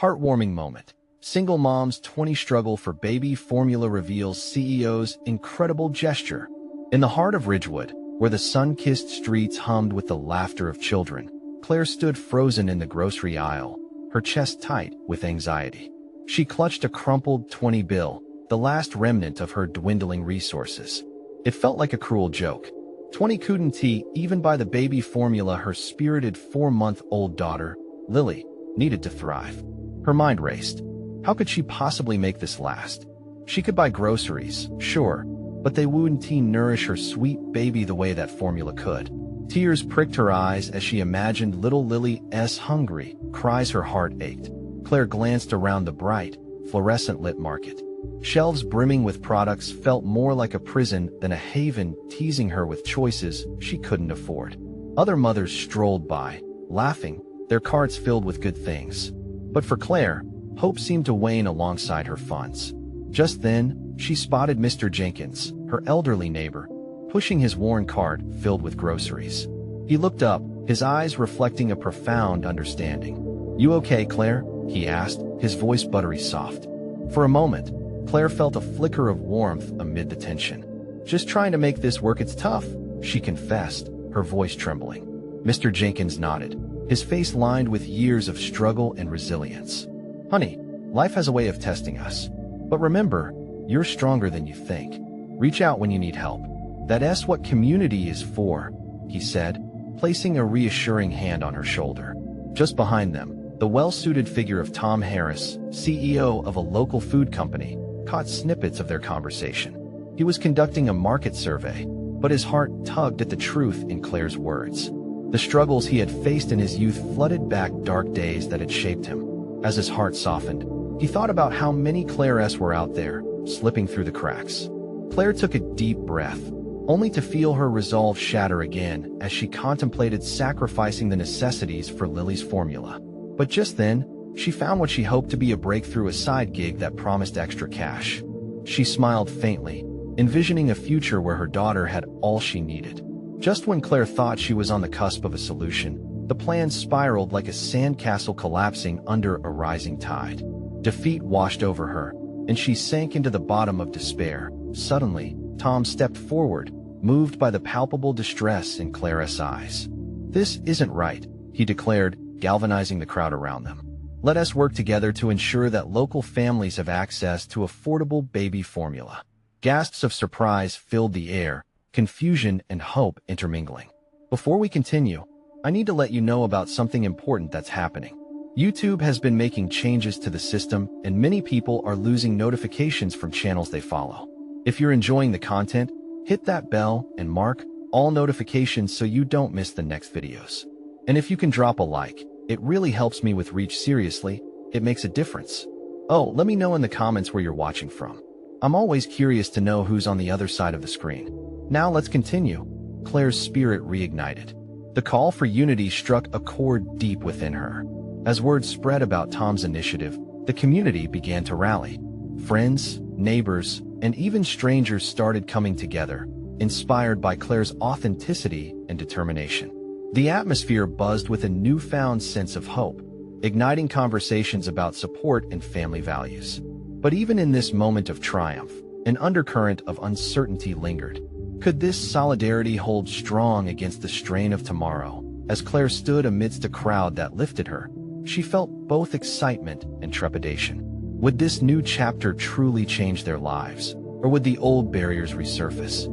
Heartwarming moment. Single mom's 20 struggle for baby formula reveals CEO's incredible gesture. In the heart of Ridgewood, where the sun-kissed streets hummed with the laughter of children, Claire stood frozen in the grocery aisle, her chest tight with anxiety. She clutched a crumpled 20 bill, the last remnant of her dwindling resources. It felt like a cruel joke. 20 couldn't even buy the baby formula her spirited 4-month-old daughter, Lily, needed to thrive. Her mind raced. How could she possibly make this last? She could buy groceries, sure, but they wouldn't nourish her sweet baby the way that formula could. Tears pricked her eyes as she imagined little Lily's hungry cries. Her heart ached. Claire glanced around the bright, fluorescent-lit market. Shelves brimming with products felt more like a prison than a haven, teasing her with choices she couldn't afford. Other mothers strolled by, laughing, their carts filled with good things. But for Claire, hope seemed to wane alongside her funds. Just then, she spotted Mr. Jenkins, her elderly neighbor, pushing his worn cart filled with groceries. He looked up, his eyes reflecting a profound understanding. "You okay, Claire?" he asked, his voice buttery soft. For a moment, Claire felt a flicker of warmth amid the tension. "Just trying to make this work, it's tough," she confessed, her voice trembling. Mr. Jenkins nodded, his face lined with years of struggle and resilience. "Honey, life has a way of testing us. But remember, you're stronger than you think. Reach out when you need help. That's what community is for," he said, placing a reassuring hand on her shoulder. Just behind them, the well-suited figure of Tom Harris, CEO of a local food company, caught snippets of their conversation. He was conducting a market survey, but his heart tugged at the truth in Claire's words. The struggles he had faced in his youth flooded back dark days that had shaped him. As his heart softened, he thought about how many Claires were out there, slipping through the cracks. Claire took a deep breath, only to feel her resolve shatter again as she contemplated sacrificing the necessities for Lily's formula. But just then, she found what she hoped to be a breakthrough, a side gig that promised extra cash. She smiled faintly, envisioning a future where her daughter had all she needed. Just when Claire thought she was on the cusp of a solution, the plan spiraled like a sandcastle collapsing under a rising tide. Defeat washed over her, and she sank into the bottom of despair. Suddenly, Tom stepped forward, moved by the palpable distress in Claire's eyes. "This isn't right," he declared, galvanizing the crowd around them. "Let us work together to ensure that local families have access to affordable baby formula." Gasps of surprise filled the air, confusion and hope intermingling. Before we continue, I need to let you know about something important that's happening. YouTube has been making changes to the system, and many people are losing notifications from channels they follow. If you're enjoying the content, hit that bell and mark all notifications so you don't miss the next videos. And if you can drop a like, it really helps me with reach. Seriously, it makes a difference. Oh, let me know in the comments where you're watching from. I'm always curious to know who's on the other side of the screen. Now let's continue. Claire's spirit reignited. The call for unity struck a chord deep within her. As word spread about Tom's initiative, the community began to rally. Friends, neighbors, and even strangers started coming together, inspired by Claire's authenticity and determination. The atmosphere buzzed with a newfound sense of hope, igniting conversations about support and family values. But even in this moment of triumph, an undercurrent of uncertainty lingered. Could this solidarity hold strong against the strain of tomorrow? As Claire stood amidst a crowd that lifted her, she felt both excitement and trepidation. Would this new chapter truly change their lives, or would the old barriers resurface,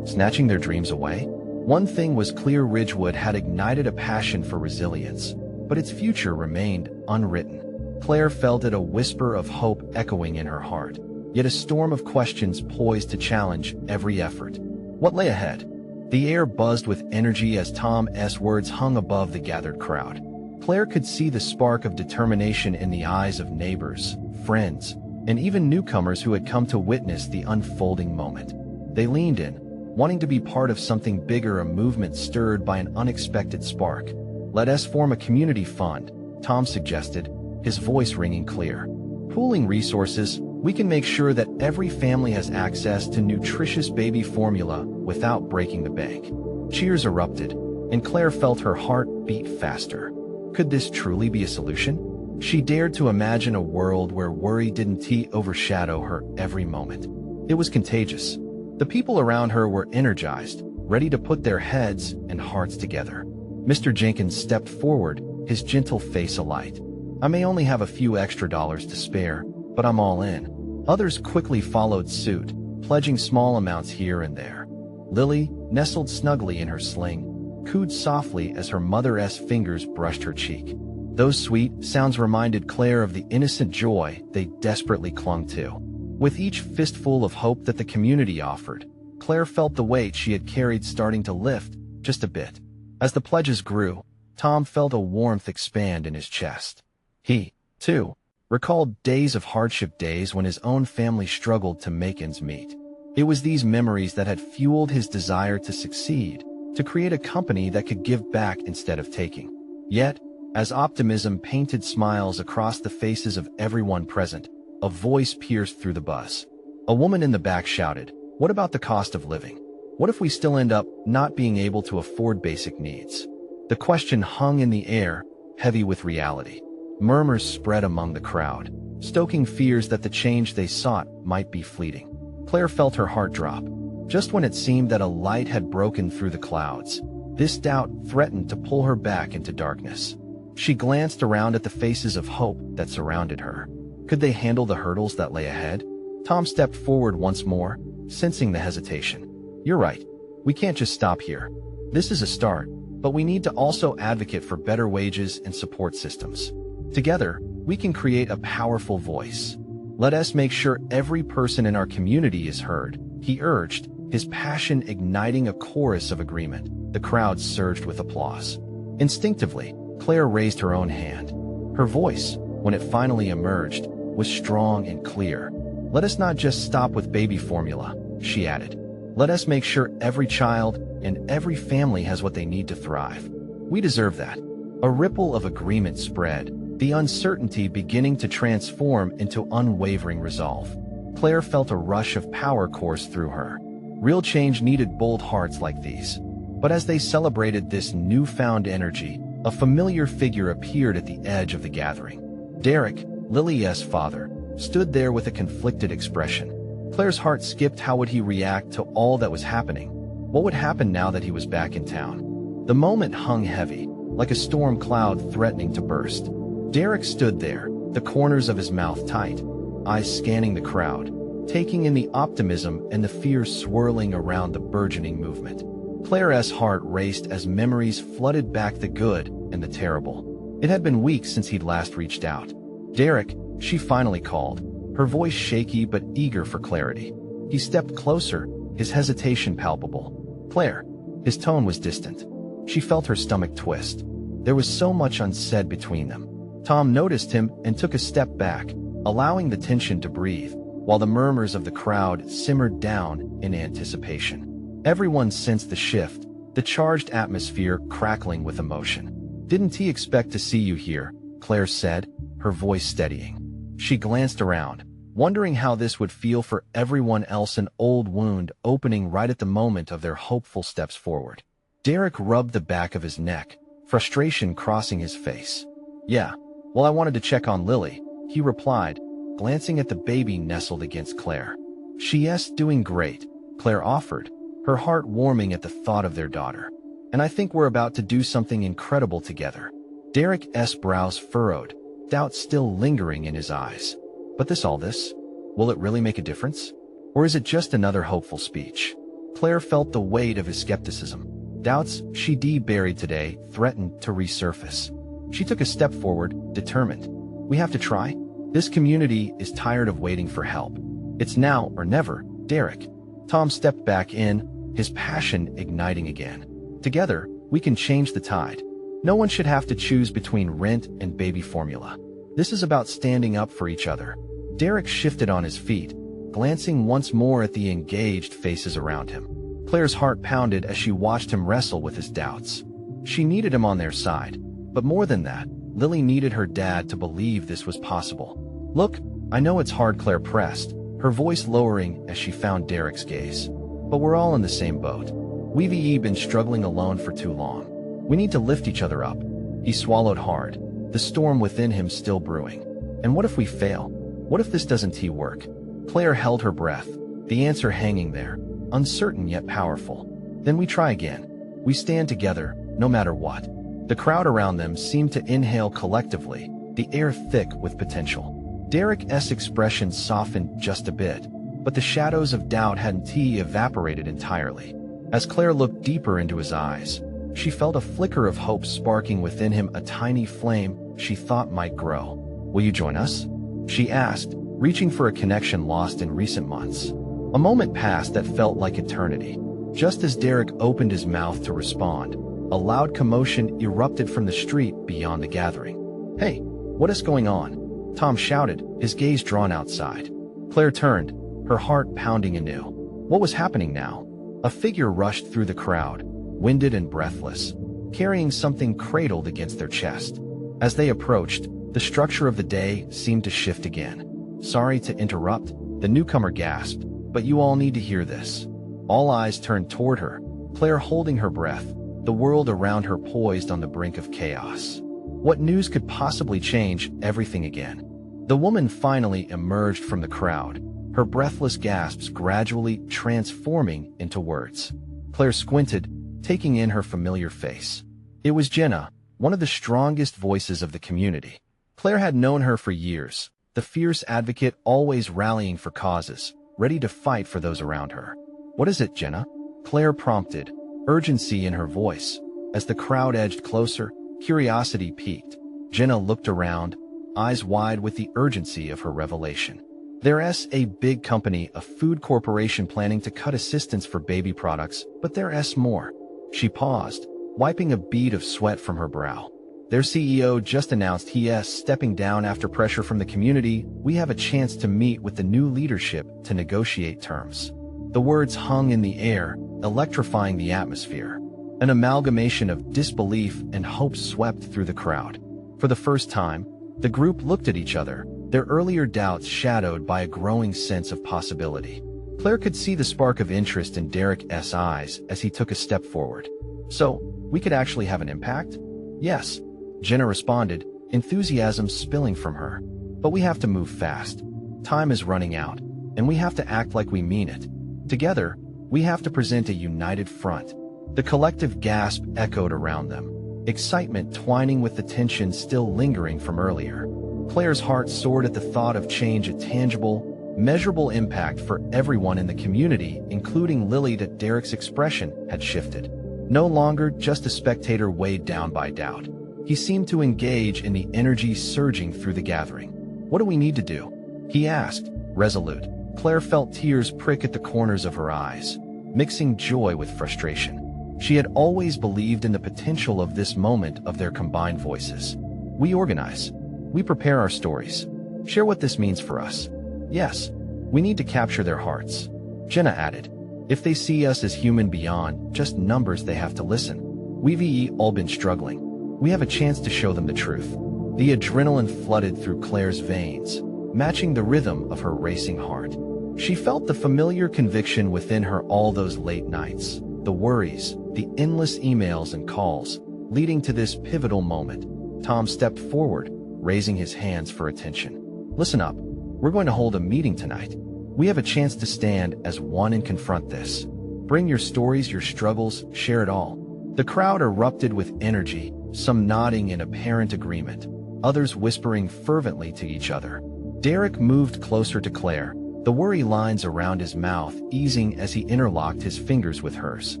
snatching their dreams away? One thing was clear: Ridgewood had ignited a passion for resilience, but its future remained unwritten. Claire felt it, a whisper of hope echoing in her heart, yet a storm of questions poised to challenge every effort. What lay ahead? The air buzzed with energy as Tom's words hung above the gathered crowd. Claire could see the spark of determination in the eyes of neighbors, friends, and even newcomers who had come to witness the unfolding moment. They leaned in, wanting to be part of something bigger, a movement stirred by an unexpected spark. "Let us form a community fund," Tom suggested, his voice ringing clear. "Pooling resources, we can make sure that every family has access to nutritious baby formula without breaking the bank." Cheers erupted, and Claire felt her heart beat faster. Could this truly be a solution? She dared to imagine a world where worry didn't overshadow her every moment. It was contagious. The people around her were energized, ready to put their heads and hearts together. Mr. Jenkins stepped forward, his gentle face alight. "I may only have a few extra dollars to spare, but I'm all in." Others quickly followed suit, pledging small amounts here and there. Lily, nestled snugly in her sling, cooed softly as her mother's fingers brushed her cheek. Those sweet sounds reminded Claire of the innocent joy they desperately clung to. With each fistful of hope that the community offered, Claire felt the weight she had carried starting to lift just a bit. As the pledges grew, Tom felt a warmth expand in his chest. He, too, recalled days of hardship, days when his own family struggled to make ends meet. It was these memories that had fueled his desire to succeed, to create a company that could give back instead of taking. Yet, as optimism painted smiles across the faces of everyone present, a voice pierced through the buzz. A woman in the back shouted, "What about the cost of living? What if we still end up not being able to afford basic needs?" The question hung in the air, heavy with reality. Murmurs spread among the crowd, stoking fears that the change they sought might be fleeting. Claire felt her heart drop. Just when it seemed that a light had broken through the clouds, this doubt threatened to pull her back into darkness. She glanced around at the faces of hope that surrounded her. Could they handle the hurdles that lay ahead? Tom stepped forward once more, sensing the hesitation. "You're right. We can't just stop here. This is a start, but we need to also advocate for better wages and support systems. Together, we can create a powerful voice. Let us make sure every person in our community is heard," he urged, his passion igniting a chorus of agreement. The crowd surged with applause. Instinctively, Claire raised her own hand. Her voice, when it finally emerged, was strong and clear. "Let us not just stop with baby formula," she added. "Let us make sure every child and every family has what they need to thrive. We deserve that." A ripple of agreement spread, the uncertainty beginning to transform into unwavering resolve. Claire felt a rush of power course through her. Real change needed bold hearts like these. But as they celebrated this newfound energy, a familiar figure appeared at the edge of the gathering. Derek, Lily's father, stood there with a conflicted expression. Claire's heart skipped. How would he react to all that was happening? What would happen now that he was back in town? The moment hung heavy, like a storm cloud threatening to burst. Derek stood there, the corners of his mouth tight, eyes scanning the crowd, taking in the optimism and the fear swirling around the burgeoning movement. Claire's heart raced as memories flooded back the good and the terrible. It had been weeks since he'd last reached out. "Derek," she finally called, her voice shaky but eager for clarity. He stepped closer, his hesitation palpable. "Claire." His tone was distant. She felt her stomach twist. There was so much unsaid between them. Tom noticed him and took a step back, allowing the tension to breathe, while the murmurs of the crowd simmered down in anticipation. Everyone sensed the shift, the charged atmosphere crackling with emotion. "Didn't he expect to see you here?" Claire said, her voice steadying. She glanced around, wondering how this would feel for everyone else, an old wound opening right at the moment of their hopeful steps forward. Derek rubbed the back of his neck, frustration crossing his face. "Yeah, well, I wanted to check on Lily," he replied, glancing at the baby nestled against Claire. "She's doing great," Claire offered, her heart warming at the thought of their daughter. "And I think we're about to do something incredible together." Derek's brows furrowed, doubt still lingering in his eyes. "But all this? Will it really make a difference? Or is it just another hopeful speech?" Claire felt the weight of his skepticism. Doubts she'd buried today threatened to resurface. She took a step forward, determined. "We have to try. This community is tired of waiting for help. It's now or never, Derek." Tom stepped back in, his passion igniting again. "Together, we can change the tide. No one should have to choose between rent and baby formula. This is about standing up for each other." Derek shifted on his feet, glancing once more at the engaged faces around him. Claire's heart pounded as she watched him wrestle with his doubts. She needed him on their side, but more than that, Lily needed her dad to believe this was possible. "Look, I know it's hard," Claire pressed, her voice lowering as she found Derek's gaze. "But we're all in the same boat. We've been struggling alone for too long. We need to lift each other up." He swallowed hard, the storm within him still brewing. And what if we fail? What if this doesn't work? Claire held her breath, the answer hanging there, uncertain yet powerful. Then we try again. We stand together, no matter what. The crowd around them seemed to inhale collectively, the air thick with potential. Derek's expression softened just a bit, but the shadows of doubt hadn't evaporated entirely. As Claire looked deeper into his eyes, she felt a flicker of hope sparking within him, a tiny flame she thought might grow. "Will you join us?" she asked, reaching for a connection lost in recent months. A moment passed that felt like eternity. Just as Derek opened his mouth to respond, a loud commotion erupted from the street beyond the gathering. "Hey, what is going on?" Tom shouted, his gaze drawn outside. Claire turned, her heart pounding anew. What was happening now? A figure rushed through the crowd, winded and breathless, carrying something cradled against their chest. As they approached, the structure of the day seemed to shift again. "Sorry to interrupt," the newcomer gasped, "but you all need to hear this." All eyes turned toward her, Claire holding her breath, the world around her poised on the brink of chaos. What news could possibly change everything again? The woman finally emerged from the crowd, her breathless gasps gradually transforming into words. Claire squinted, taking in her familiar face. It was Jenna, one of the strongest voices of the community. Claire had known her for years, the fierce advocate always rallying for causes, ready to fight for those around her. "What is it, Jenna?" Claire prompted, urgency in her voice. As the crowd edged closer, curiosity piqued. Jenna looked around, eyes wide with the urgency of her revelation. "There's a big company, a food corporation planning to cut assistance for baby products, but there's more." She paused, wiping a bead of sweat from her brow. "Their CEO just announced he's stepping down after pressure from the community. We have a chance to meet with the new leadership to negotiate terms." The words hung in the air, electrifying the atmosphere. An amalgamation of disbelief and hope swept through the crowd. For the first time, the group looked at each other, their earlier doubts shadowed by a growing sense of possibility. Claire could see the spark of interest in Derek's eyes as he took a step forward. "So, we could actually have an impact?" "Yes," Jenna responded, enthusiasm spilling from her. "But we have to move fast. Time is running out, and we have to act like we mean it. Together, we have to present a united front." The collective gasp echoed around them, excitement twining with the tension still lingering from earlier. Claire's heart soared at the thought of change, a tangible, measurable impact for everyone in the community, including Lily. That Derek's expression had shifted. No longer just a spectator weighed down by doubt. He seemed to engage in the energy surging through the gathering. "What do we need to do?" he asked, resolute. Claire felt tears prick at the corners of her eyes, mixing joy with frustration. She had always believed in the potential of this moment of their combined voices. "We organize. We prepare our stories. Share what this means for us. Yes, we need to capture their hearts." Jenna added, "If they see us as human beyond just numbers, they have to listen. We've all been struggling. We have a chance to show them the truth." The adrenaline flooded through Claire's veins, matching the rhythm of her racing heart. She felt the familiar conviction within her all those late nights, the worries, the endless emails and calls, leading to this pivotal moment. Tom stepped forward, raising his hands for attention. "Listen up. We're going to hold a meeting tonight. We have a chance to stand as one and confront this. Bring your stories, your struggles, share it all." The crowd erupted with energy, some nodding in apparent agreement, others whispering fervently to each other. Derek moved closer to Claire, the worry lines around his mouth easing as he interlocked his fingers with hers.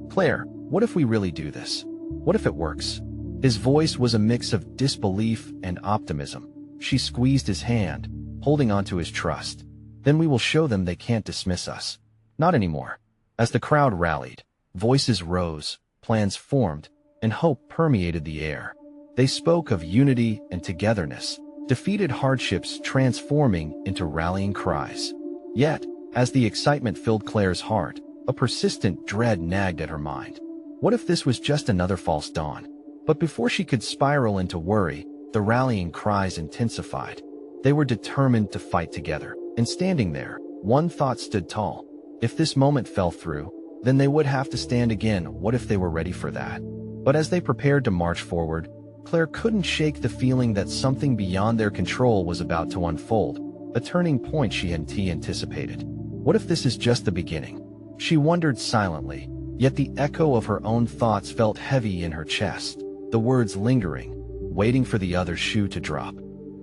"Claire, what if we really do this? What if it works?" His voice was a mix of disbelief and optimism. She squeezed his hand, holding onto his trust. "Then we will show them they can't dismiss us. Not anymore." As the crowd rallied, voices rose, plans formed, and hope permeated the air. They spoke of unity and togetherness, defeated hardships transforming into rallying cries. Yet, as the excitement filled Claire's heart, a persistent dread nagged at her mind. What if this was just another false dawn? But before she could spiral into worry, the rallying cries intensified. They were determined to fight together, and standing there, one thought stood tall. If this moment fell through, then they would have to stand again. What if they were ready for that? But as they prepared to march forward, Claire couldn't shake the feeling that something beyond their control was about to unfold, a turning point she hadn't anticipated. What if this is just the beginning? She wondered silently, yet the echo of her own thoughts felt heavy in her chest, the words lingering, waiting for the other shoe to drop.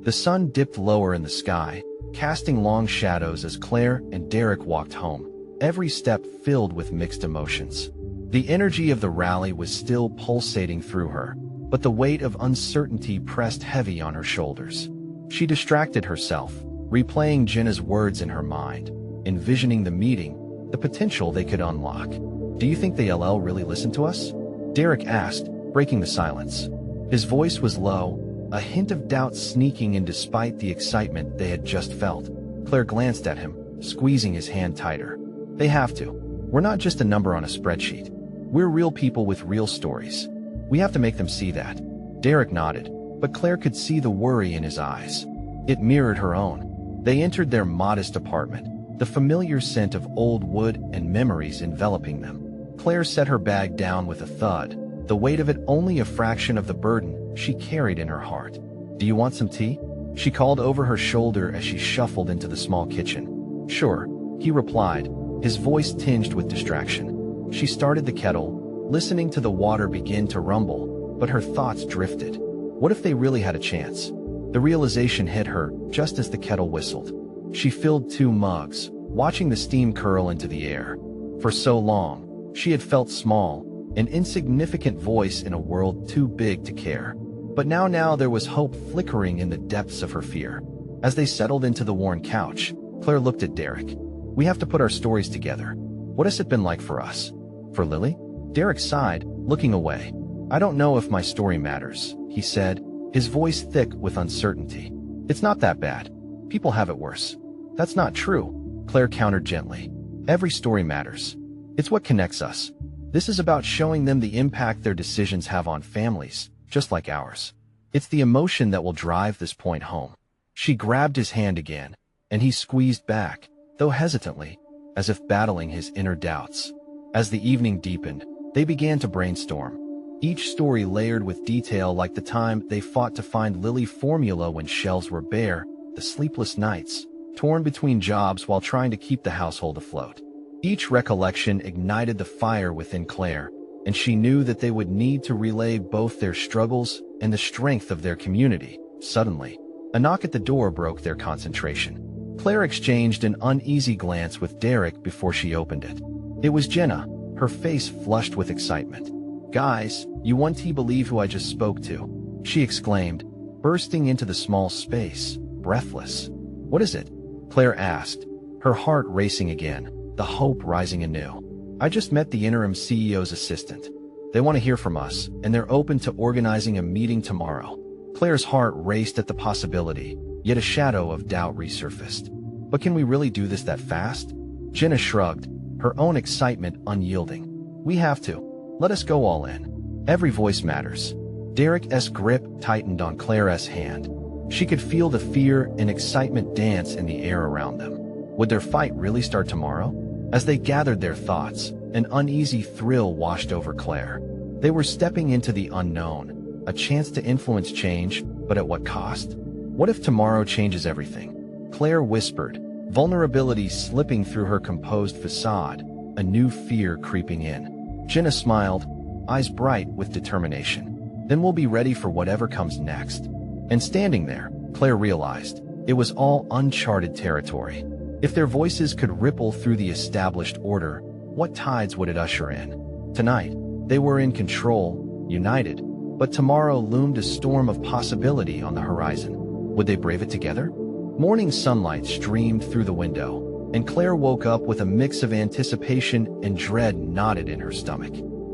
The sun dipped lower in the sky, casting long shadows as Claire and Derek walked home, every step filled with mixed emotions. The energy of the rally was still pulsating through her, but the weight of uncertainty pressed heavy on her shoulders. She distracted herself, replaying Jenna's words in her mind, envisioning the meeting, the potential they could unlock. "Do you think the LL really listened to us?" Derek asked, breaking the silence. His voice was low, a hint of doubt sneaking in despite the excitement they had just felt. Claire glanced at him, squeezing his hand tighter. "They have to. We're not just a number on a spreadsheet. We're real people with real stories. We have to make them see that." Derek nodded, but Claire could see the worry in his eyes. It mirrored her own. They entered their modest apartment, the familiar scent of old wood and memories enveloping them. Claire set her bag down with a thud, the weight of it only a fraction of the burden she carried in her heart. "Do you want some tea?" she called over her shoulder as she shuffled into the small kitchen. "Sure," he replied, his voice tinged with distraction. She started the kettle, listening to the water begin to rumble, but her thoughts drifted. What if they really had a chance? The realization hit her just as the kettle whistled. She filled 2 mugs, watching the steam curl into the air. For so long, she had felt small, an insignificant voice in a world too big to care. But now there was hope flickering in the depths of her fear. As they settled into the worn couch, Claire looked at Derek. "We have to put our stories together. What has it been like for us?" "For Lily?" Derek sighed, looking away. "I don't know if my story matters," he said, his voice thick with uncertainty. "It's not that bad. People have it worse." "That's not true," Claire countered gently. "Every story matters. It's what connects us. This is about showing them the impact their decisions have on families, just like ours. It's the emotion that will drive this point home." She grabbed his hand again, and he squeezed back, though hesitantly, as if battling his inner doubts. As the evening deepened, they began to brainstorm, each story layered with detail, like the time they fought to find Lily formula when shelves were bare, the sleepless nights, torn between jobs while trying to keep the household afloat. Each recollection ignited the fire within Claire, and she knew that they would need to relay both their struggles and the strength of their community. Suddenly, a knock at the door broke their concentration. Claire exchanged an uneasy glance with Derek before she opened it. It was Jenna, her face flushed with excitement. "Guys, you won't believe who I just spoke to," she exclaimed, bursting into the small space, breathless. "What is it?" Claire asked, her heart racing again, the hope rising anew. "I just met the interim CEO's assistant. They want to hear from us, and they're open to organizing a meeting tomorrow." Claire's heart raced at the possibility, yet a shadow of doubt resurfaced. "But can we really do this that fast?" Jenna shrugged, her own excitement unyielding. "We have to. Let us go all in. Every voice matters." Derek's grip tightened on Claire's hand. She could feel the fear and excitement dance in the air around them. Would their fight really start tomorrow? As they gathered their thoughts, an uneasy thrill washed over Claire. They were stepping into the unknown, a chance to influence change, but at what cost? What if tomorrow changes everything? Claire whispered, vulnerability slipping through her composed facade, a new fear creeping in. Jenna smiled, eyes bright with determination. "Then we'll be ready for whatever comes next." And standing there, Claire realized it was all uncharted territory. If their voices could ripple through the established order, what tides would it usher in? Tonight, they were in control, united, but tomorrow loomed a storm of possibility on the horizon. Would they brave it together? Morning sunlight streamed through the window, and Claire woke up with a mix of anticipation and dread knotted in her stomach.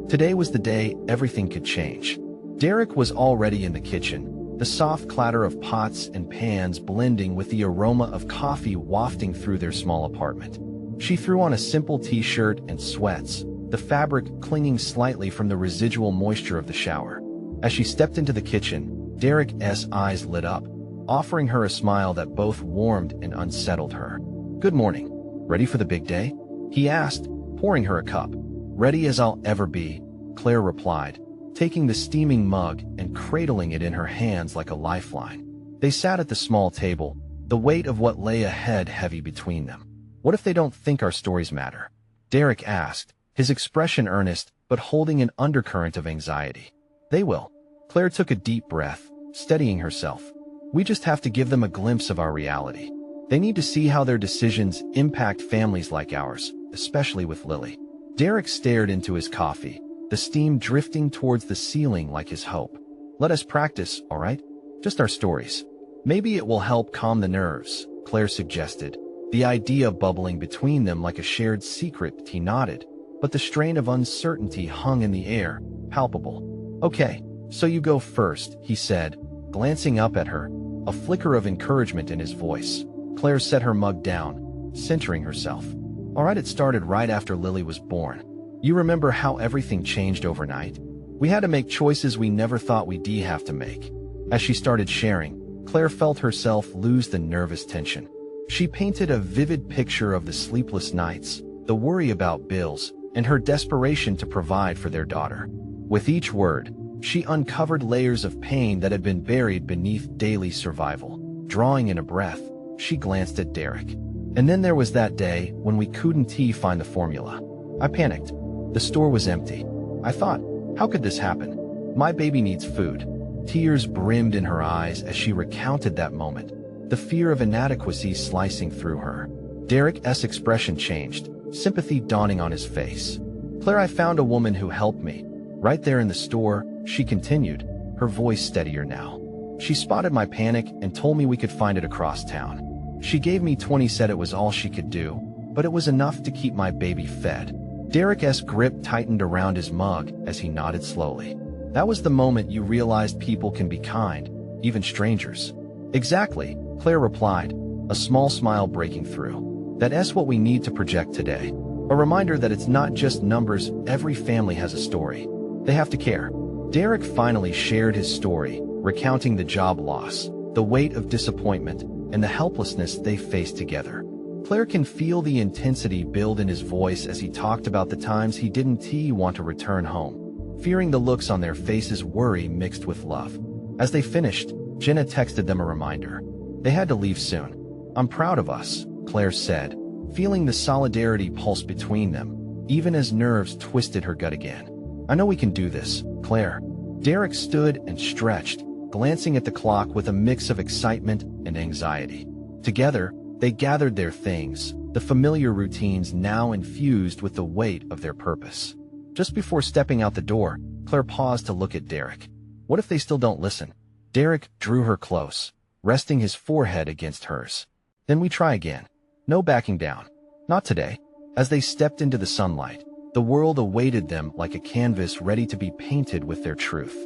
Today was the day everything could change. Derek was already in the kitchen, the soft clatter of pots and pans blending with the aroma of coffee wafting through their small apartment. She threw on a simple t-shirt and sweats, the fabric clinging slightly from the residual moisture of the shower. As she stepped into the kitchen, Derek's eyes lit up, offering her a smile that both warmed and unsettled her. "Good morning. Ready for the big day?" he asked, pouring her a cup. "Ready as I'll ever be," Claire replied, taking the steaming mug and cradling it in her hands like a lifeline. They sat at the small table, the weight of what lay ahead heavy between them. "What if they don't think our stories matter?" Derek asked, his expression earnest but holding an undercurrent of anxiety. "They will." Claire took a deep breath, steadying herself. "We just have to give them a glimpse of our reality. They need to see how their decisions impact families like ours, especially with Lily." Derek stared into his coffee, the steam drifting towards the ceiling like his hope. "Let us practice, all right? Just our stories. Maybe it will help calm the nerves," Claire suggested, the idea bubbling between them like a shared secret. He nodded, but the strain of uncertainty hung in the air, palpable. "Okay, so you go first," he said, glancing up at her, a flicker of encouragement in his voice. Claire set her mug down, centering herself. "All right, it started right after Lily was born. You remember how everything changed overnight? We had to make choices we never thought we'd have to make." As she started sharing, Claire felt herself lose the nervous tension. She painted a vivid picture of the sleepless nights, the worry about bills, and her desperation to provide for their daughter. With each word, she uncovered layers of pain that had been buried beneath daily survival. Drawing in a breath, she glanced at Derek. "And then there was that day when we couldn't find the formula. I panicked. The store was empty. I thought, how could this happen? My baby needs food." Tears brimmed in her eyes as she recounted that moment, the fear of inadequacy slicing through her. Derek's expression changed, sympathy dawning on his face. "Claire, I found a woman who helped me. Right there in the store," she continued, her voice steadier now. "She spotted my panic and told me we could find it across town. She gave me 20, said it was all she could do, but it was enough to keep my baby fed." Derek's grip tightened around his mug as he nodded slowly. "That was the moment you realized people can be kind, even strangers." "Exactly," Claire replied, a small smile breaking through. "That's what we need to project today. A reminder that it's not just numbers, every family has a story. They have to care." Derek finally shared his story, recounting the job loss, the weight of disappointment, and the helplessness they faced together. Claire can feel the intensity build in his voice as he talked about the times he didn't want to return home, fearing the looks on their faces, worry mixed with love. As they finished, Jenna texted them a reminder. They had to leave soon. "I'm proud of us," Claire said, feeling the solidarity pulse between them, even as nerves twisted her gut again. "I know we can do this, Claire." Derek stood and stretched, glancing at the clock with a mix of excitement and anxiety. Together, they gathered their things, the familiar routines now infused with the weight of their purpose. Just before stepping out the door, Claire paused to look at Derek. What if they still don't listen? Derek drew her close, resting his forehead against hers. "Then we try again. No backing down. Not today." As they stepped into the sunlight, the world awaited them like a canvas ready to be painted with their truth.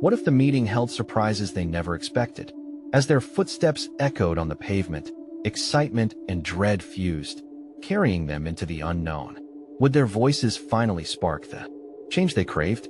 What if the meeting held surprises they never expected? As their footsteps echoed on the pavement, excitement and dread fused, carrying them into the unknown. Would their voices finally spark the change they craved?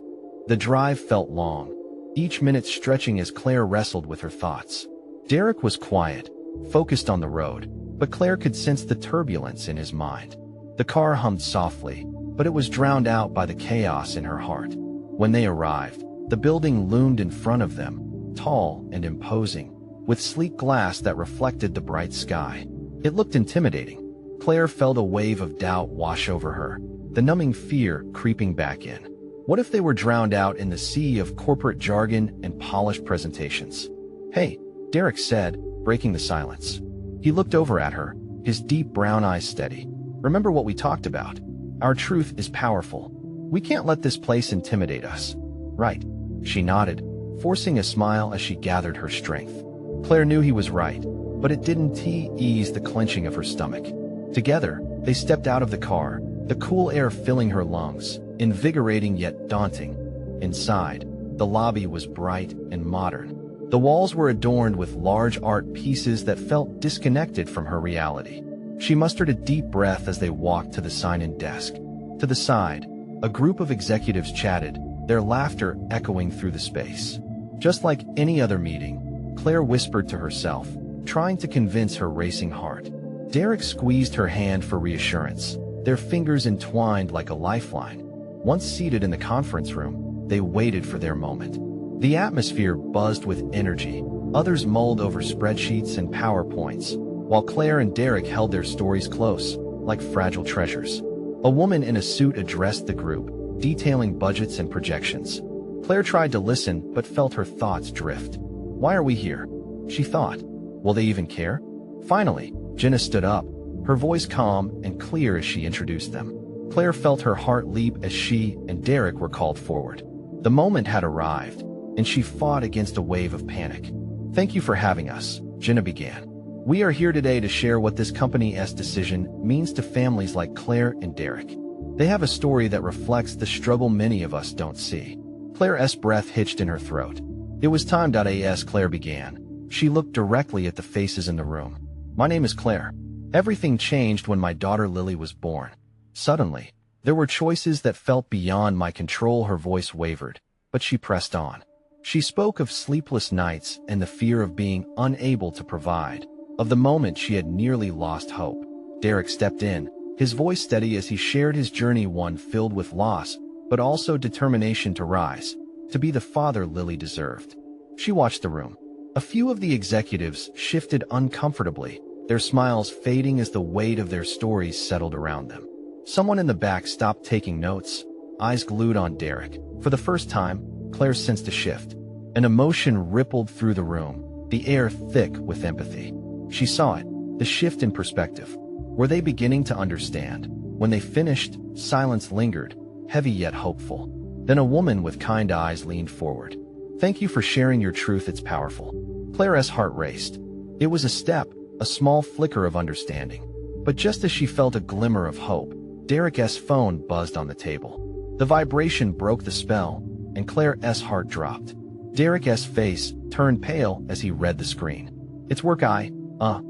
The drive felt long, each minute stretching as Claire wrestled with her thoughts. Derek was quiet, focused on the road, but Claire could sense the turbulence in his mind. The car hummed softly, but it was drowned out by the chaos in her heart. When they arrived, the building loomed in front of them, tall and imposing, with sleek glass that reflected the bright sky. It looked intimidating. Claire felt a wave of doubt wash over her, the numbing fear creeping back in. What if they were drowned out in the sea of corporate jargon and polished presentations? "Hey," Derek said, breaking the silence. He looked over at her, his deep brown eyes steady. "Remember what we talked about? Our truth is powerful. We can't let this place intimidate us." "Right." She nodded, forcing a smile as she gathered her strength. Claire knew he was right, but it didn't ease the clenching of her stomach. Together, they stepped out of the car, the cool air filling her lungs, invigorating yet daunting. Inside, the lobby was bright and modern. The walls were adorned with large art pieces that felt disconnected from her reality. She mustered a deep breath as they walked to the sign-in desk. To the side, a group of executives chatted, their laughter echoing through the space. Just like any other meeting, Claire whispered to herself, trying to convince her racing heart. Derek squeezed her hand for reassurance, their fingers entwined like a lifeline. Once seated in the conference room, they waited for their moment. The atmosphere buzzed with energy. Others mulled over spreadsheets and PowerPoints, while Claire and Derek held their stories close, like fragile treasures. A woman in a suit addressed the group, detailing budgets and projections. Claire tried to listen, but felt her thoughts drift. Why are we here? She thought. Will they even care? Finally, Jenna stood up, her voice calm and clear as she introduced them. Claire felt her heart leap as she and Derek were called forward. The moment had arrived, and she fought against a wave of panic. Thank you for having us, Jenna began. We are here today to share what this company's decision means to families like Claire and Derek. They have a story that reflects the struggle many of us don't see. Claire's breath hitched in her throat. It was time. As Claire began, she looked directly at the faces in the room. My name is Claire. Everything changed when my daughter Lily was born. Suddenly, there were choices that felt beyond my control. Her voice wavered, but she pressed on. She spoke of sleepless nights and the fear of being unable to provide, of the moment she had nearly lost hope. Derek stepped in, his voice steady as he shared his journey, one filled with loss, but also determination to rise, to be the father Lily deserved. She watched the room. A few of the executives shifted uncomfortably, their smiles fading as the weight of their stories settled around them. Someone in the back stopped taking notes, eyes glued on Derek. For the first time, Claire sensed a shift. An emotion rippled through the room, the air thick with empathy. She saw it, the shift in perspective. Were they beginning to understand? When they finished, silence lingered, heavy yet hopeful. Then a woman with kind eyes leaned forward. Thank you for sharing your truth, it's powerful. Claire's heart raced. It was a step, a small flicker of understanding. But just as she felt a glimmer of hope, Derek's phone buzzed on the table. The vibration broke the spell, and Claire's heart dropped. Derek's face turned pale as he read the screen. It's work. I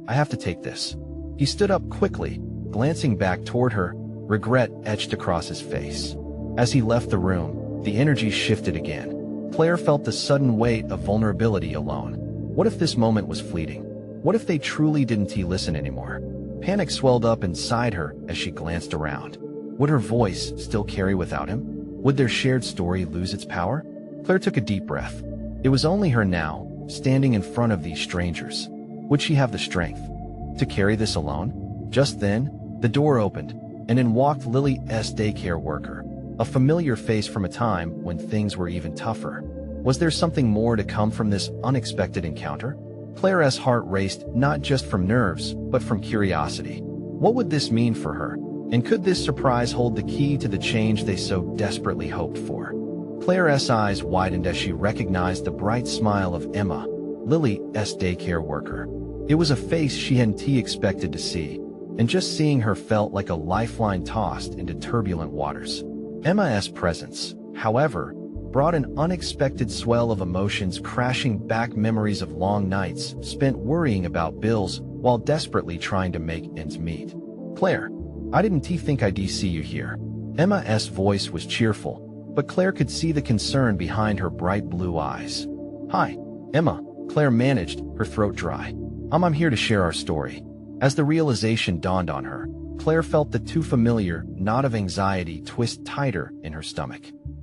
have to take this. He stood up quickly, glancing back toward her, regret etched across his face. As he left the room, the energy shifted again. Claire felt the sudden weight of vulnerability alone. What if this moment was fleeting? What if they truly didn't listen anymore? Panic swelled up inside her as she glanced around. Would her voice still carry without him? Would their shared story lose its power? Claire took a deep breath. It was only her now, standing in front of these strangers. Would she have the strength to carry this alone? Just then, the door opened, and in walked Lily's daycare worker, a familiar face from a time when things were even tougher. Was there something more to come from this unexpected encounter? Claire's heart raced, not just from nerves, but from curiosity. What would this mean for her? And could this surprise hold the key to the change they so desperately hoped for? Claire's eyes widened as she recognized the bright smile of Emma, Lily's daycare worker. It was a face she hadn't expected to see, and just seeing her felt like a lifeline tossed into turbulent waters. Emma's presence, however, brought an unexpected swell of emotions, crashing back memories of long nights spent worrying about bills while desperately trying to make ends meet. Claire, I didn't think I'd see you here. Emma's voice was cheerful, but Claire could see the concern behind her bright blue eyes. Hi, Emma, Claire managed, her throat dry. I'm here to share our story. As the realization dawned on her, Claire felt the too familiar knot of anxiety twist tighter in her stomach.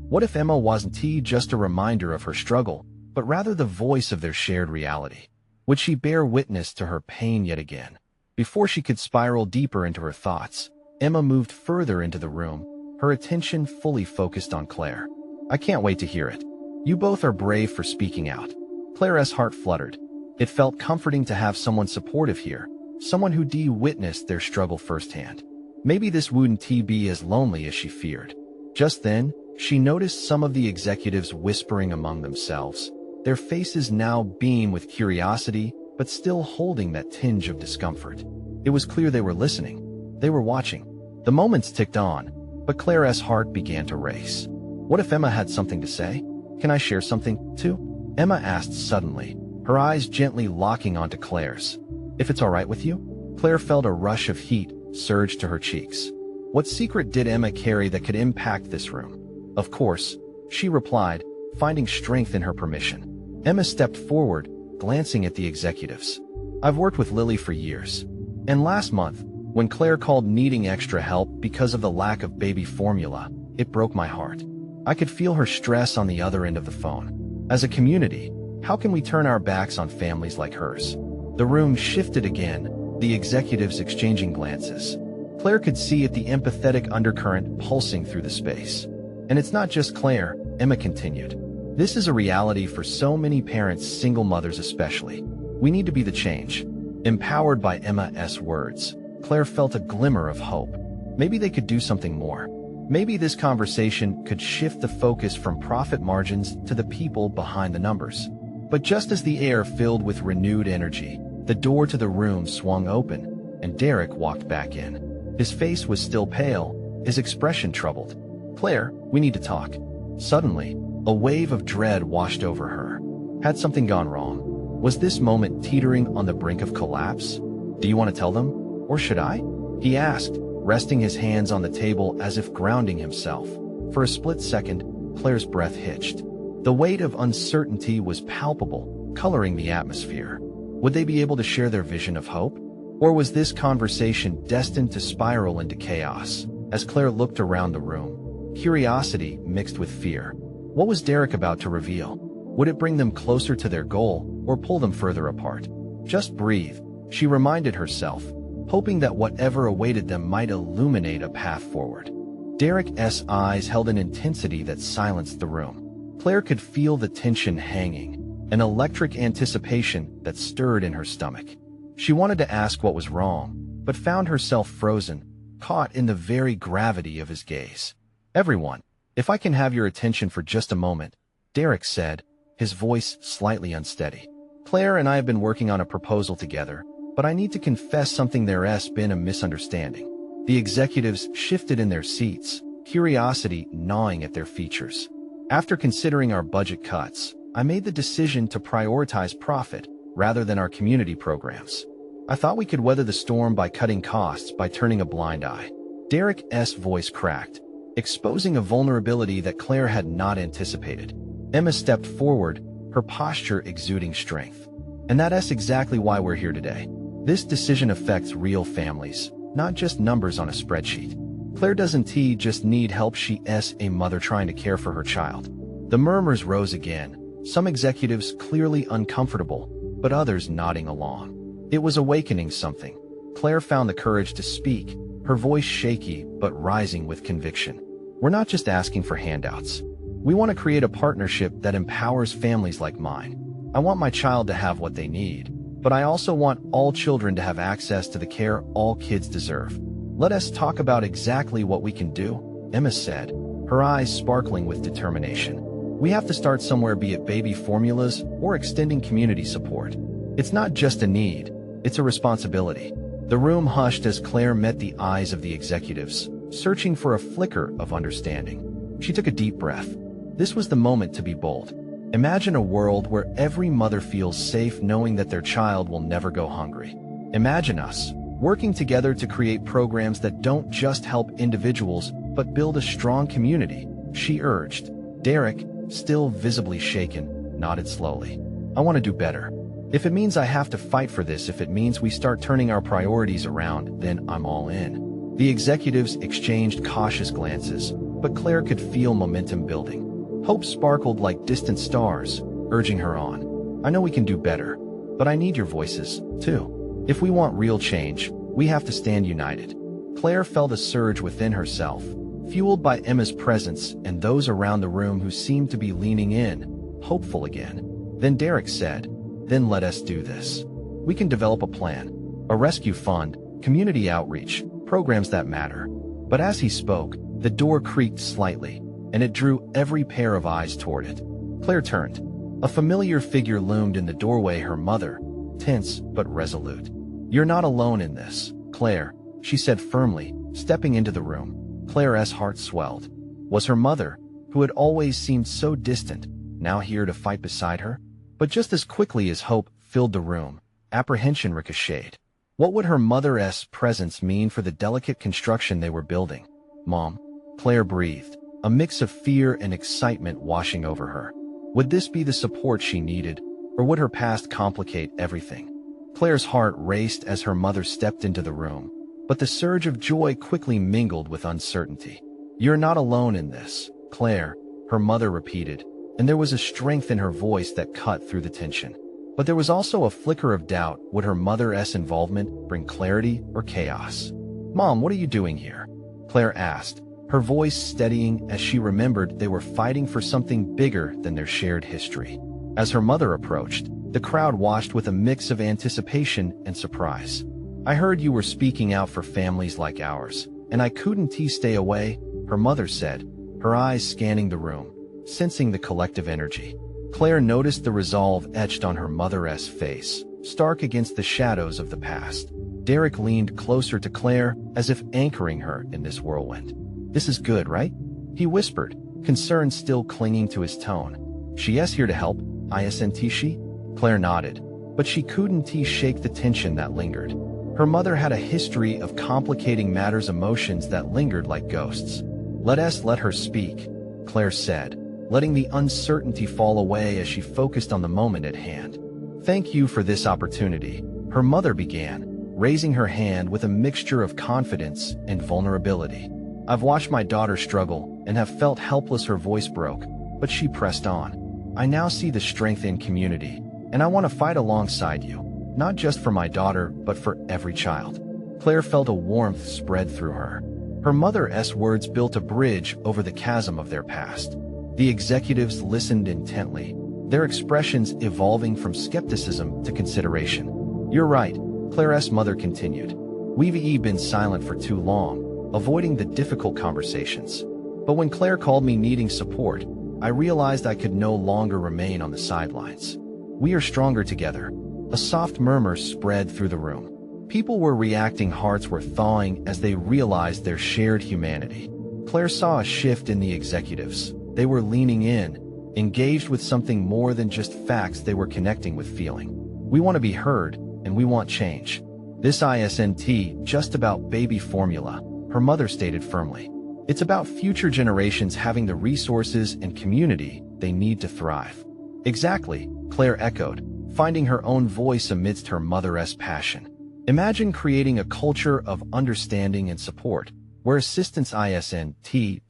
What if Emma wasn't just a reminder of her struggle, but rather the voice of their shared reality? Would she bear witness to her pain yet again? Before she could spiral deeper into her thoughts, Emma moved further into the room, her attention fully focused on Claire. I can't wait to hear it. You both are brave for speaking out. Claire's heart fluttered. It felt comforting to have someone supportive here, someone who witnessed their struggle firsthand. Maybe this wouldn't be as lonely as she feared. Just then, she noticed some of the executives whispering among themselves, their faces now beam with curiosity, but still holding that tinge of discomfort. It was clear they were listening. They were watching. The moments ticked on, but Claire's heart began to race. What if Emma had something to say? Can I share something, too? Emma asked suddenly, her eyes gently locking onto Claire's. If it's all right with you? Claire felt a rush of heat surge to her cheeks. What secret did Emma carry that could impact this room? Of course, she replied, finding strength in her permission. Emma stepped forward, glancing at the executives. I've worked with Lily for years. And last month, when Claire called needing extra help because of the lack of baby formula, it broke my heart. I could feel her stress on the other end of the phone. As a community, how can we turn our backs on families like hers? The room shifted again, the executives exchanging glances. Claire could see it, the empathetic undercurrent pulsing through the space. And it's not just Claire, Emma continued. This is a reality for so many parents, single mothers especially. We need to be the change. Empowered by Emma's words, Claire felt a glimmer of hope. Maybe they could do something more. Maybe this conversation could shift the focus from profit margins to the people behind the numbers. But just as the air filled with renewed energy, the door to the room swung open, and Derek walked back in. His face was still pale, his expression troubled. Claire, we need to talk. Suddenly, a wave of dread washed over her. Had something gone wrong? Was this moment teetering on the brink of collapse? Do you want to tell them? Or should I? He asked, resting his hands on the table as if grounding himself. For a split second, Claire's breath hitched. The weight of uncertainty was palpable, coloring the atmosphere. Would they be able to share their vision of hope? Or was this conversation destined to spiral into chaos? As Claire looked around the room, curiosity mixed with fear. What was Derek about to reveal? Would it bring them closer to their goal or pull them further apart? Just breathe, she reminded herself, hoping that whatever awaited them might illuminate a path forward. Derek's eyes held an intensity that silenced the room. Claire could feel the tension hanging, an electric anticipation that stirred in her stomach. She wanted to ask what was wrong, but found herself frozen, caught in the very gravity of his gaze. Everyone, if I can have your attention for just a moment, Derek said, his voice slightly unsteady. Claire and I have been working on a proposal together, but I need to confess something. There's been a misunderstanding. The executives shifted in their seats, curiosity gnawing at their features. After considering our budget cuts, I made the decision to prioritize profit rather than our community programs. I thought we could weather the storm by cutting costs by turning a blind eye. Derek's voice cracked, exposing a vulnerability that Claire had not anticipated. Emma stepped forward, her posture exuding strength. And that's exactly why we're here today. This decision affects real families, not just numbers on a spreadsheet. Claire doesn't just need help, she's a mother trying to care for her child. The murmurs rose again, some executives clearly uncomfortable, but others nodding along. It was awakening something. Claire found the courage to speak, her voice shaky but rising with conviction. We're not just asking for handouts. We want to create a partnership that empowers families like mine. I want my child to have what they need, but I also want all children to have access to the care all kids deserve. Let us talk about exactly what we can do, Emma said, her eyes sparkling with determination. We have to start somewhere, be it baby formulas or extending community support. It's not just a need, it's a responsibility. The room hushed as Claire met the eyes of the executives, searching for a flicker of understanding. She took a deep breath. This was the moment to be bold. Imagine a world where every mother feels safe knowing that their child will never go hungry. Imagine us working together to create programs that don't just help individuals but build a strong community, she urged. Derek, still visibly shaken, nodded slowly. I want to do better. If it means I have to fight for this, if it means we start turning our priorities around, then I'm all in. The executives exchanged cautious glances, but Claire could feel momentum building. Hope sparkled like distant stars, urging her on. I know we can do better, but I need your voices, too. If we want real change, we have to stand united. Claire felt a surge within herself, fueled by Emma's presence and those around the room who seemed to be leaning in, hopeful again. Then Derek said, "Then let us do this. We can develop a plan, a rescue fund, community outreach, programs that matter." But as he spoke, the door creaked slightly, and it drew every pair of eyes toward it. Claire turned. A familiar figure loomed in the doorway, her mother, tense but resolute. "You're not alone in this, Claire," she said firmly, stepping into the room. Claire's heart swelled. Was her mother, who had always seemed so distant, now here to fight beside her? But just as quickly as hope filled the room, apprehension ricocheted. What would her mother's presence mean for the delicate construction they were building? "Mom," Claire breathed, a mix of fear and excitement washing over her. Would this be the support she needed, or would her past complicate everything? Claire's heart raced as her mother stepped into the room, but the surge of joy quickly mingled with uncertainty. "You're not alone in this, Claire," her mother repeated, and there was a strength in her voice that cut through the tension. But there was also a flicker of doubt. Would her mother's involvement bring clarity or chaos? "Mom, what are you doing here?" Claire asked, her voice steadying as she remembered they were fighting for something bigger than their shared history. As her mother approached, the crowd watched with a mix of anticipation and surprise. "I heard you were speaking out for families like ours, and I couldn't stay away," her mother said, her eyes scanning the room, sensing the collective energy. Claire noticed the resolve etched on her mother's face, stark against the shadows of the past. Derek leaned closer to Claire, as if anchoring her in this whirlwind. "This is good, right?" he whispered, concern still clinging to his tone. "She's here to help, isn't she?" Claire nodded, but she couldn't shake the tension that lingered. Her mother had a history of complicating matters, emotions that lingered like ghosts. Let her speak," Claire said, letting the uncertainty fall away as she focused on the moment at hand. "Thank you for this opportunity," her mother began, raising her hand with a mixture of confidence and vulnerability. "I've watched my daughter struggle and have felt helpless." Her voice broke, but she pressed on. "I now see the strength in community, and I want to fight alongside you, not just for my daughter, but for every child." Claire felt a warmth spread through her. Her mother's words built a bridge over the chasm of their past. The executives listened intently, their expressions evolving from skepticism to consideration. "You're right," Claire's mother continued. "We've been silent for too long, avoiding the difficult conversations. But when Claire called me needing support, I realized I could no longer remain on the sidelines. We are stronger together." A soft murmur spread through the room. People were reacting, hearts were thawing as they realized their shared humanity. Claire saw a shift in the executives. They were leaning in, engaged with something more than just facts. They were connecting with feeling. "We want to be heard, and we want change. This isn't just about baby formula," her mother stated firmly. "It's about future generations having the resources and community they need to thrive." "Exactly," Claire echoed, finding her own voice amidst her mother's passion. "Imagine creating a culture of understanding and support, where assistance isn't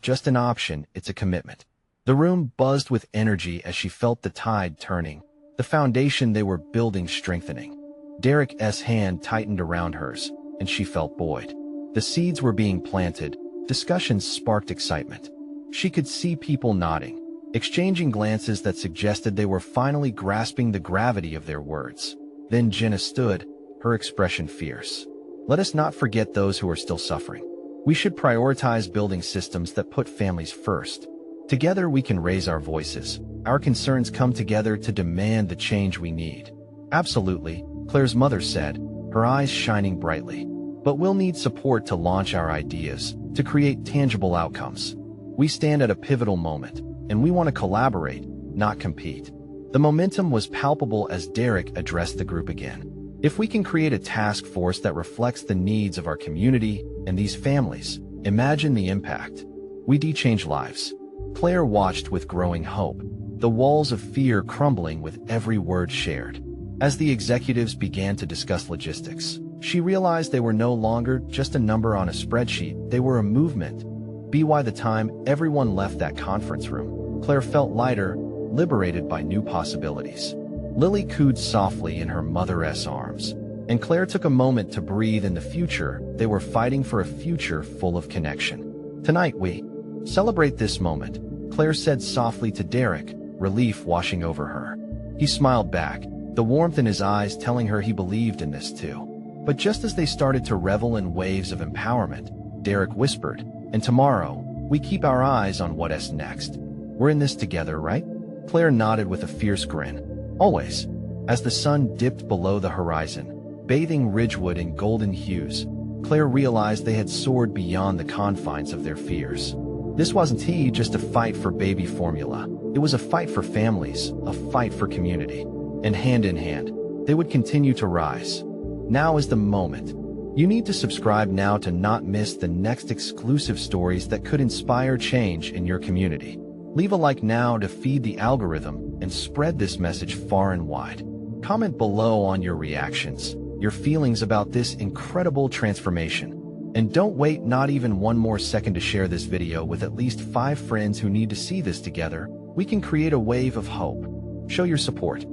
just an option, it's a commitment." The room buzzed with energy as she felt the tide turning, the foundation they were building strengthening. Derek's hand tightened around hers, and she felt buoyed. The seeds were being planted, discussions sparked excitement. She could see people nodding, exchanging glances that suggested they were finally grasping the gravity of their words. Then Jenna stood, her expression fierce. "Let us not forget those who are still suffering. We should prioritize building systems that put families first. Together we can raise our voices. Our concerns come together to demand the change we need." "Absolutely," Claire's mother said, her eyes shining brightly. "But we'll need support to launch our ideas, to create tangible outcomes. We stand at a pivotal moment, and we want to collaborate, not compete." The momentum was palpable as Derek addressed the group again. "If we can create a task force that reflects the needs of our community and these families, imagine the impact. We change lives." Claire watched with growing hope, the walls of fear crumbling with every word shared. As the executives began to discuss logistics, she realized they were no longer just a number on a spreadsheet, they were a movement. By the time everyone left that conference room, Claire felt lighter, liberated by new possibilities. Lily cooed softly in her mother's arms, and Claire took a moment to breathe. In the future, they were fighting for a future full of connection. "Tonight we celebrate this moment," Claire said softly to Derek, relief washing over her. He smiled back, the warmth in his eyes telling her he believed in this too. But just as they started to revel in waves of empowerment, Derek whispered, "And tomorrow, we keep our eyes on what's next. We're in this together, right?" Claire nodded with a fierce grin. "Always." As the sun dipped below the horizon, bathing Ridgewood in golden hues, Claire realized they had soared beyond the confines of their fears. This wasn't just a fight for baby formula. It was a fight for families, a fight for community. And hand in hand, they would continue to rise. Now is the moment. You need to subscribe now to not miss the next exclusive stories that could inspire change in your community. Leave a like now to feed the algorithm and spread this message far and wide. Comment below on your reactions, your feelings about this incredible transformation. And don't wait not even one more second to share this video with at least 5 friends who need to see this together. We can create a wave of hope. Show your support.